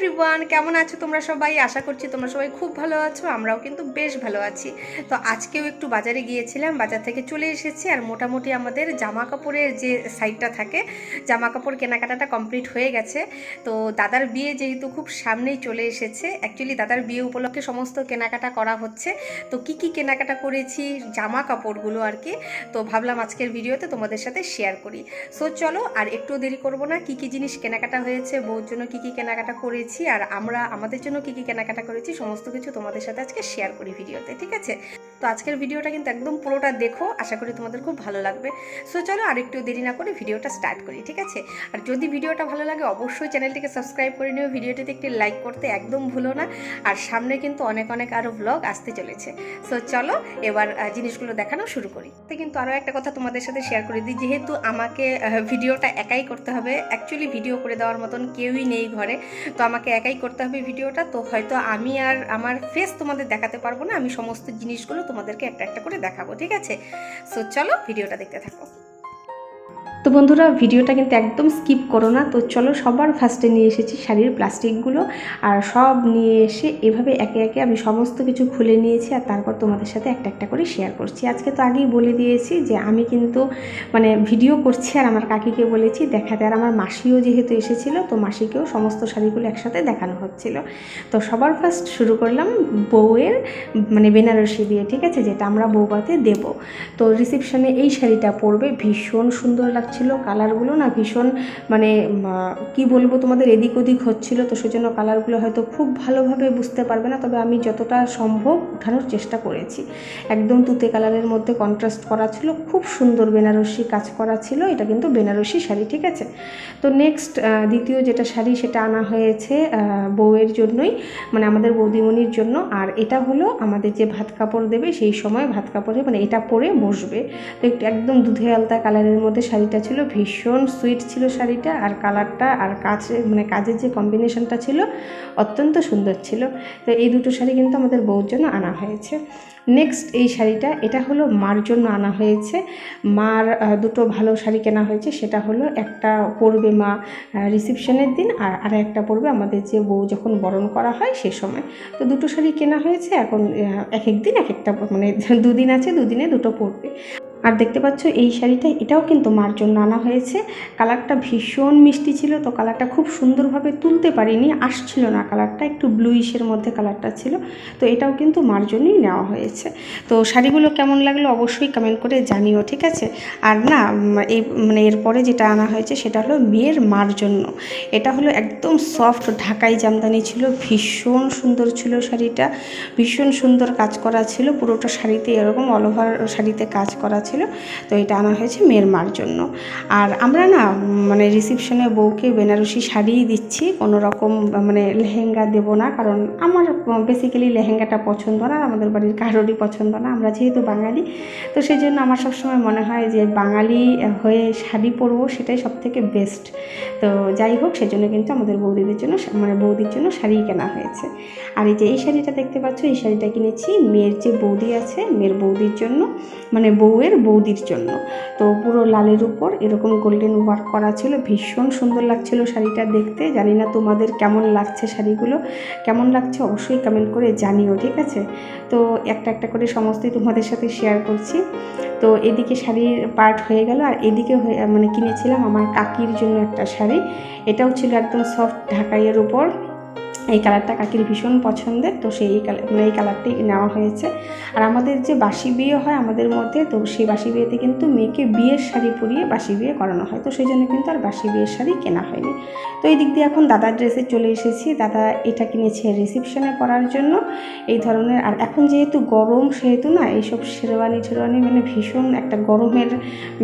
Everyone, কেমন আছো তোমরা সবাই? আশা করছি তোমরা সবাই খুব ভালো আছো। আমরাও কিন্তু বেশ ভালো আছি। তো আজকেও একটু বাজারে গিয়েছিলাম, বাজার থেকে চলে এসেছি। আর মোটামুটি আমাদের জামা কাপড়ের যে সাইডটা থাকে, জামা কাপড় কেনাকাটাটা কমপ্লিট হয়ে গেছে। তো দাদার বিয়ে যেহেতু খুব সামনেই চলে এসেছে, অ্যাকচুয়ালি দাদার বিয়ে উপলক্ষে সমস্ত কেনাকাটা করা হচ্ছে। তো কি কি কেনাকাটা করেছি, জামা কাপড়গুলো আর কি, তো ভাবলাম আজকের ভিডিওতে তোমাদের সাথে শেয়ার করি। সো চলো আর একটু দেরি করব না। কি কি জিনিস কেনাকাটা হয়েছে, বউর জন্য কি কি কেনাকাটা করেছি, আর আমরা আমাদের জন্য কি কি কেনাকাটা করেছি, সমস্ত কিছু তোমাদের সাথে আজকে শেয়ার করি ভিডিওতে, ঠিক আছে? তো আজকের ভিডিওটা কিন্তু একদম পুরোটা দেখো, আশা করি তোমাদের খুব ভালো লাগবে। সো চলো আর একটু দেরি না করে ভিডিওটা স্টার্ট করি, ঠিক আছে? আর যদি ভিডিওটা ভালো লাগে অবশ্যই চ্যানেলটিকে সাবস্ক্রাইব করে নিও, ভিডিওটিতে একটি লাইক করতে একদম ভুলো না। আর সামনে কিন্তু অনেক অনেক আরও ব্লগ আসতে চলেছে। সো চলো এবার জিনিসগুলো দেখানো শুরু করি। তো কিন্তু আরও একটা কথা তোমাদের সাথে শেয়ার করে দিই, যেহেতু আমাকে ভিডিওটা একাই করতে হবে, অ্যাকচুয়ালি ভিডিও করে দেওয়ার মতন কেউই নেই ঘরে, তো আমাকে একাই করতে হবে ভিডিওটা। তো হয়তো আমি আর আমার ফেস তোমাদের দেখাতে পারবো না, আমি সমস্ত জিনিসগুলো তোমাদেরকে একটা একটা করে দেখাবো, ঠিক আছে? সো চলো ভিডিওটা দেখতে থাকো। তো বন্ধুরা, ভিডিওটা কিন্তু একদম স্কিপ করো না। তো চলো, সবার ফার্স্টে নিয়ে এসেছি শাড়ির প্লাস্টিকগুলো, আর সব নিয়ে এসে এভাবে একে একে আমি সমস্ত কিছু খুলে নিয়েছি, আর তারপর তোমাদের সাথে একটা একটা করে শেয়ার করছি। আজকে তো আগেই বলে দিয়েছি যে আমি কিন্তু ভিডিও করছি, আর আমার কাকিকে বলেছি দেখাতে, আর আমার মাসিও যেহেতু এসেছিলো, তো মাসিকেও সমস্ত শাড়িগুলো একসাথে দেখানো হচ্ছিল। তো সবার ফার্স্ট শুরু করলাম বউয়ের বেনারসি দিয়ে, ঠিক আছে, যেটা আমরা বউভাতে দেব। তো রিসেপশনে এই শাড়িটা পরবে, ভীষণ সুন্দর লাগছে ছিল। কালারগুলো না ভীষণ কি বলবো তোমাদের, এদিক ওদিক হচ্ছিল, তো সেজন্য কালারগুলো হয়তো খুব ভালোভাবে বুঝতে পারবে না, তবে আমি যতটা সম্ভব উঠানোর চেষ্টা করেছি। একদম তুতে কালারের মধ্যে কন্ট্রাস্ট করা ছিল, খুব সুন্দর বেনারসি কাজ করা ছিল। এটা কিন্তু বেনারসি শাড়ি, ঠিক আছে? তো নেক্সট দ্বিতীয় যেটা শাড়ি, সেটা আনা হয়েছে বউয়ের জন্যই, আমাদের বৌদিমণির জন্য। আর এটা হলো আমাদের যে ভাত কাপড় দেবে, সেই সময় ভাত কাপড়ে এটা পরে বসবে। তো একটু একদম দুধে আলতা কালারের মধ্যে শাড়িটা ছিল, ভীষণ সুইট ছিল শাড়িটা, আর কালারটা আর কাজের যে কম্বিনেশনটা ছিল অত্যন্ত সুন্দর ছিল। তো এই দুটো শাড়ি কিন্তু আমাদের বউর জন্য আনা হয়েছে। নেক্সট এই শাড়িটা, এটা হলো মার জন্য আনা হয়েছে। মার দুটো ভালো শাড়ি কেনা হয়েছে, সেটা হলো একটা পরবে মা রিসেপশনের দিন, আর একটা পরবে আমাদের যে বউ যখন বরণ করা হয় সে সময়। তো দুটো শাড়ি কেনা হয়েছে, এখন এক এক দিন এক একটা দুদিন আছে, দুদিনে দুটো পরবে। আর দেখতে পাচ্ছ এই শাড়িটা, এটাও কিন্তু মার জন্য আনা হয়েছে। কালারটা ভীষণ মিষ্টি ছিল, তো কালারটা খুব সুন্দরভাবে তুলতে পারিনি, আসছিল না কালারটা, একটু ব্লুইশের মধ্যে কালারটা ছিল। তো এটাও কিন্তু মার জন্যই নেওয়া হয়েছে। তো শাড়িগুলো কেমন লাগলো অবশ্যই কমেন্ট করে জানিও, ঠিক আছে? আর না এই এরপরে যেটা আনা হয়েছে সেটা হলো মেয়ের মার জন্য। এটা হলো একদম সফট ঢাকাই জামদানি ছিল, ভীষণ সুন্দর ছিল শাড়িটা, ভীষণ সুন্দর কাজ করা ছিল, পুরোটা শাড়িতে এরকম অল ওভার শাড়িতে কাজ করা ছিল। তো এটা আনা হয়েছে মেয়ের মার জন্য। আর আমরা না রিসেপশনে বউকে বেনারসি শাড়িই দিচ্ছি, কোনো রকম লেহেঙ্গা দেব না, কারণ আমার বেসিক্যালি লেহেঙ্গাটা পছন্দ না, আমাদের বাড়ির কারোরই পছন্দ না, আমরা যেহেতু বাঙালি। তো সেই জন্য আমার সবসময় মনে হয় যে বাঙালি হয়ে শাড়ি পরবো, সেটাই সবথেকে বেস্ট। তো যাই হোক, সেজন্য কিন্তু আমাদের বৌদিদের জন্য বৌদির জন্য শাড়ি কেনা হয়েছে। আর এই যে এই শাড়িটা দেখতে পাচ্ছ, এই শাড়িটা কিনেছি মেয়ের যে বৌদি আছে, মেয়ের বৌদির জন্য, বউয়ের বৌদির জন্য। তো পুরো লালের উপর এরকম গোল্ডেন ওয়ার্ক করা ছিল, ভীষণ সুন্দর লাগছিল শাড়িটা দেখতে। জানি না তোমাদের কেমন লাগছে, শাড়িগুলো কেমন লাগছে অবশ্যই কমেন্ট করে জানিও, ঠিক আছে? তো একটা একটা করে সমস্তই তোমাদের সাথে শেয়ার করছি। তো এদিকে শাড়ির পার্ট হয়ে গেল, আর এদিকে কিনেছিলাম আমার কাকির জন্য একটা শাড়ি। এটাও ছিল একদম সফট ঢাকাইয়ের উপর। এই কালারটা কাকির ভীষণ পছন্দের, তো সেই এই কালারটাই নেওয়া হয়েছে। আর আমাদের যে বাসি বিয়ে হয় আমাদের মধ্যে, তো সেই বাসি বিয়েতে কিন্তু মেয়েকে বিয়ের শাড়ি পরিয়ে বাসি বিয়ে করানো হয়, তো সেই জন্য কিন্তু আর বাসি বিয়ের শাড়ি কেনা হয়নি। তো এই দিক দিয়ে এখন দাদার ড্রেসে চলে এসেছি। দাদা এটা কিনেছে রিসেপশনে পরার জন্য এই ধরনের। আর এখন যেহেতু গরম, সেহেতু না এইসব শেরওয়ানি ভীষণ একটা গরমের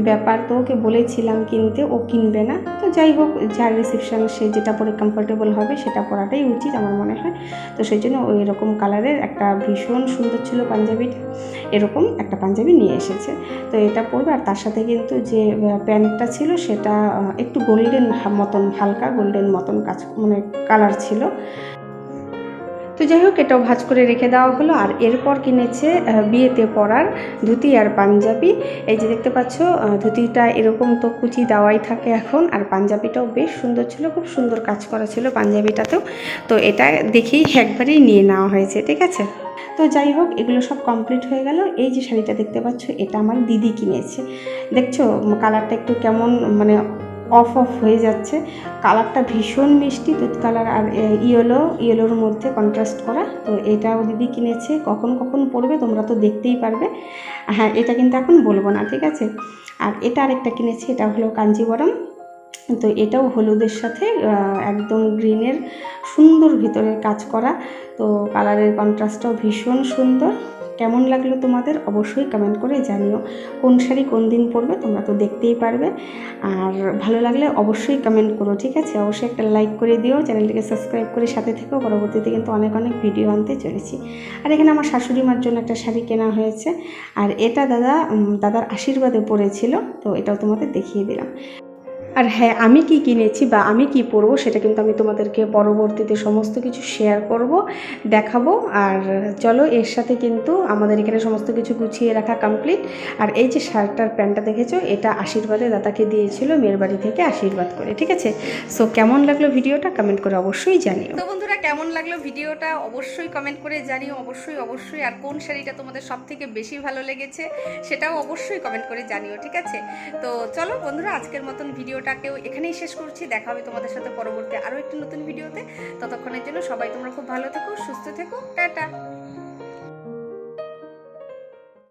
ব্যাপার, তো ওকে বলেছিলাম কিনতে, ও কিনবে না। তো যাই হোক, যার রিসেপশন সে যেটা পরে কমফোর্টেবল হবে সেটা পরাটাই উচিত আমার মনে হয়। তো সেই জন্য ওই এরকম কালারের একটা ভীষণ সুন্দর ছিল পাঞ্জাবিটা, এরকম একটা পাঞ্জাবি নিয়ে এসেছে। তো এটা পরবে, আর তার সাথে কিন্তু যে প্যান্টটা ছিল সেটা একটু গোল্ডেন মতন, হালকা গোল্ডেন মতন কাজ কালার ছিল। তো যাই হোক, এটাও ভাঁজ করে রেখে দেওয়া হলো। আর এরপর কিনেছে বিয়েতে পরার ধুতি আর পাঞ্জাবি। এই যে দেখতে পাচ্ছ, ধুতিটা এরকম তো কুচি দেওয়াই থাকে এখন, আর পাঞ্জাবিটাও বেশ সুন্দর ছিল, খুব সুন্দর কাজ করা ছিল পাঞ্জাবিটাতেও। তো এটা দেখেই একবারেই নিয়ে নেওয়া হয়েছে, ঠিক আছে। তো যাই হোক, এগুলো সব কমপ্লিট হয়ে গেল। এই যে শাড়িটা দেখতে পাচ্ছ, এটা আমার দিদি কিনেছে। দেখছো কালারটা একটু কেমন মানে অফ হয়ে যাচ্ছে, কালারটা ভীষণ মিষ্টি, দুধ কালার আর ইয়েলোর মধ্যে কন্ট্রাস্ট করা। তো এটাও দিদি কিনেছে, কখন কখন পরবে তোমরা তো দেখতেই পারবে। হ্যাঁ, এটা কিন্তু এখন বলবো না, ঠিক আছে। আর এটা আরেকটা কিনেছি, এটা হলো কাঞ্জিবরম। তো এটাও হলুদের সাথে একদম গ্রিনের সুন্দর ভিতরের কাজ করা। তো কালারের কন্ট্রাস্টটাও ভীষণ সুন্দর। কেমন লাগলো তোমাদের অবশ্যই কমেন্ট করে জানিও। কোন শাড়ি কোন দিন পরবে তোমরা তো দেখতেই পারবে। আর ভালো লাগলে অবশ্যই কমেন্ট করো, ঠিক আছে। অবশ্যই একটা লাইক করে দিও, চ্যানেলটিকে সাবস্ক্রাইব করে সাথে থেকেও। পরবর্তীতে কিন্তু অনেক অনেক ভিডিও আনতে চলেছি। আর এখানে আমার শাশুড়ি মার জন্য একটা শাড়ি কেনা হয়েছে, আর এটা দাদার আশীর্বাদে পরেছিল, তো এটাও তোমাদের দেখিয়ে দিলাম। আর হ্যাঁ, আমি কি কিনেছি বা আমি কি পরবো সেটা কিন্তু আমি তোমাদেরকে পরবর্তীতে সমস্ত কিছু শেয়ার করব, দেখাবো। আর চলো, এর সাথে কিন্তু আমাদের এখানে সমস্ত কিছু গুছিয়ে রাখা কমপ্লিট। আর এই যে শার্টটার প্যান্টটা দেখেছো, এটা আশীর্বাদে দাদাকে দিয়েছিল মেয়ের বাড়ি থেকে আশীর্বাদ করে, ঠিক আছে। সো কেমন লাগলো ভিডিওটা কমেন্ট করে অবশ্যই জানিও। তো বন্ধুরা, কেমন লাগলো ভিডিওটা অবশ্যই কমেন্ট করে জানিও, অবশ্যই। আর কোন শাড়িটা তোমাদের সব থেকে বেশি ভালো লেগেছে সেটাও অবশ্যই কমেন্ট করে জানিও, ঠিক আছে। তো চলো বন্ধুরা, আজকের মতন ভিডিওটাকেও এখানেই শেষ করছি। দেখা হবে তোমাদের সাথে পরবর্তী আরও একটি নতুন ভিডিওতে। ততক্ষণের জন্য সবাই তোমরা খুব ভালো থেকো, সুস্থ থেকো, টাটা।